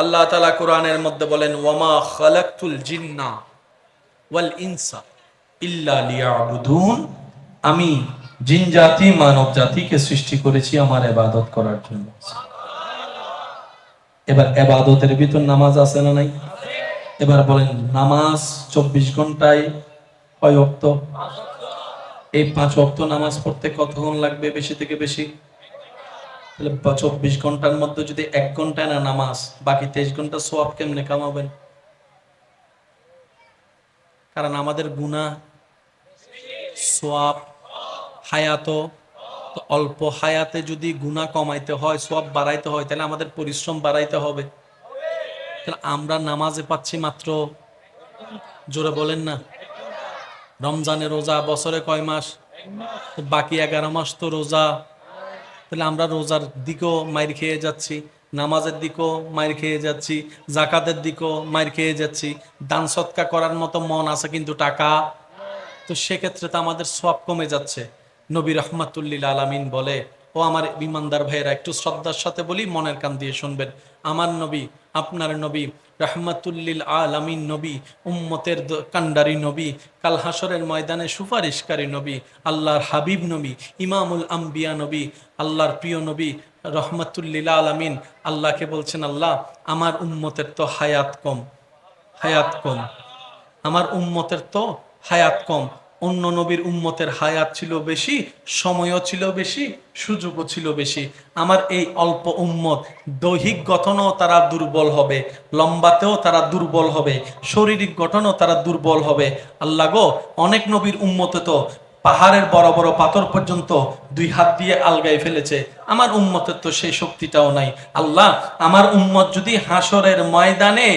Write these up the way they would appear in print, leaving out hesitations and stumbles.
আল্লাহ তাআলা কোরআনের মধ্যে বলেন, ওয়ামা খালাকতুল জিন্না ওয়াল ইনসা ইল্লা লিয়াবুদুন, আমি জিন জাতি মানব জাতিকে সৃষ্টি করেছি আমার ইবাদত করার জন্য। এবার ইবাদতের ভিতর নামাজ আছে না নাই? এবার বলেন, নামাজ 24 ঘন্টায় কয় ওয়াক্ত? এই 5 ওয়াক্ত নামাজ পড়তে কতক্ষণ লাগবে বেশি থেকে বেশি? তাহলে 24 ঘন্টার মধ্যে যদি 1 ঘন্টা না নামাজ, বাকি 23 ঘন্টা সওয়াব কেমনে কামাবেন? কারণ আমাদের গুনাহ, সওয়াব, হায়াত, তো অল্প হায়াতে যদি গুনাহ কমাইতে হয়, সওয়াব বাড়াইতে হয়, তাহলে আমাদের পরিশ্রম বাড়াইতে হবে। তাহলে আমরা নামাজে পাচ্ছি মাত্র, জোরে বলেন না, রমজানে রোজা বছরে কয় মাস? তো বাকি 11 মাস তো রোজা। তাহলে আমরা রোজার দিকেও মাইর খেয়ে যাচ্ছি, নামাজের দিকেও মাইর খেয়ে যাচ্ছি, জাকাতের দিকেও মাইর খেয়ে যাচ্ছি। দান সৎকা করার মতো মন আছে কিন্তু টাকা, তো সেক্ষেত্রে তো আমাদের সওয়াব কমে যাচ্ছে। নবী রহমাতুল্লিল আলামিন বলে, ও আমার ইমানদার ভাইয়েরা, একটু শ্রদ্ধার সাথে বলি, মনের কান দিয়ে শুনবেন। আমার নবী, আপনার নবী, রহমাতুল্লিল আলামিন নবী, উম্মতের কান্ডারি নবী, কাল হাসরের ময়দানে সুপারিশকারী নবী, আল্লাহর হাবিব নবী, ইমামুল আম্বিয়া নবী, আল্লাহর প্রিয় নবী রহমাতুল্লিল আলামিন আল্লাহকে বলছেন, আল্লাহ আমার উম্মতের তো হায়াত কম, হায়াত কম, আমার উম্মতের তো হায়াত কম। অন্য নবীর উম্মতের হায়াত ছিল বেশি, সময়ও ছিল বেশি, সুযোগও ছিল বেশি। আমার এই অল্প উম্মত, দৈহিক গঠনও তারা দুর্বল হবে, লম্বাতেও তারা দুর্বল হবে, শারীরিক গঠনও তারা দুর্বল হবে। আল্লাহ গো, অনেক নবীর উম্মতে তো পাহাড়ের বড় বড় পাথর পর্যন্ত 2 হাত দিয়ে আলগাই ফেলেছে, আমার উম্মতের তো সেই শক্তিটাও নাই। আল্লাহ, আমার উম্মত যদি হাসরের ময়দানে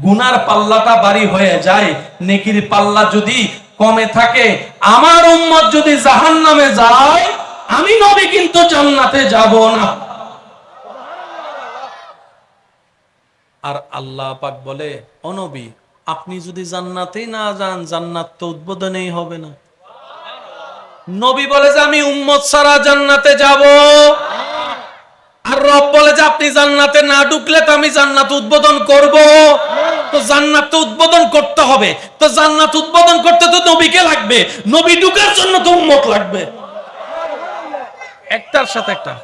গুনার পাল্লাটা ভারী হয়ে যায়, নেকির পাল্লা যদি কমে থাকে, আমার উম্মত যদি জাহান্নামে যায়, আমি নবী কিন্তু জান্নাতে যাব না। আর আল্লাহ পাক বলে, ও নবী, আপনি যদি জান্নাতেই না যান, জান্নাত তো উদ্বোধনেই হবে না। নবী বলে যে আমি উম্মত ছাড়া জান্নাতে যাব, আর রব বলে যে আপনি জান্নাতে না ঢুকলে তো আমি জান্নাত উদ্বোধন করব। তো জান্নাত তো উদ্বোধন করতে হবে, তো জান্নাত উদ্বোধন করতে তো নবীকে লাগবে, নবী ঢুকার জন্য তো উম্মত লাগবে। একটার সাথে একটা,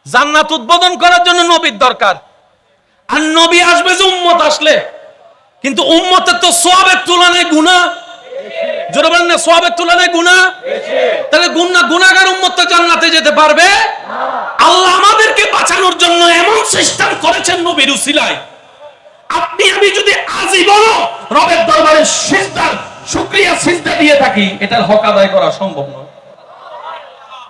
জান্নাত উদ্বোধন করার জন্য নবীর দরকার, আর নবী আসবে যে উম্মত আসলে। কিন্তু উম্মতের তো সওয়াবের তুলনায় গুনাহ, জোরে বলেন না, সওয়াবের তুলনায় গুনাহ বেশি। তাহলে গুনাহগার উম্মত তো জান্নাতে যেতে পারবে না। আল্লাহ আমাদেরকে বাঁচানোর জন্য এমন সিস্টেম করেছেন নবীর উসিলায়। আপনি আমি যদি আজীবন রবের দরবারে সিজদা, শুকরিয়া সিজদা দিয়ে থাকি, এটার হক আদায় করা সম্ভব নয়।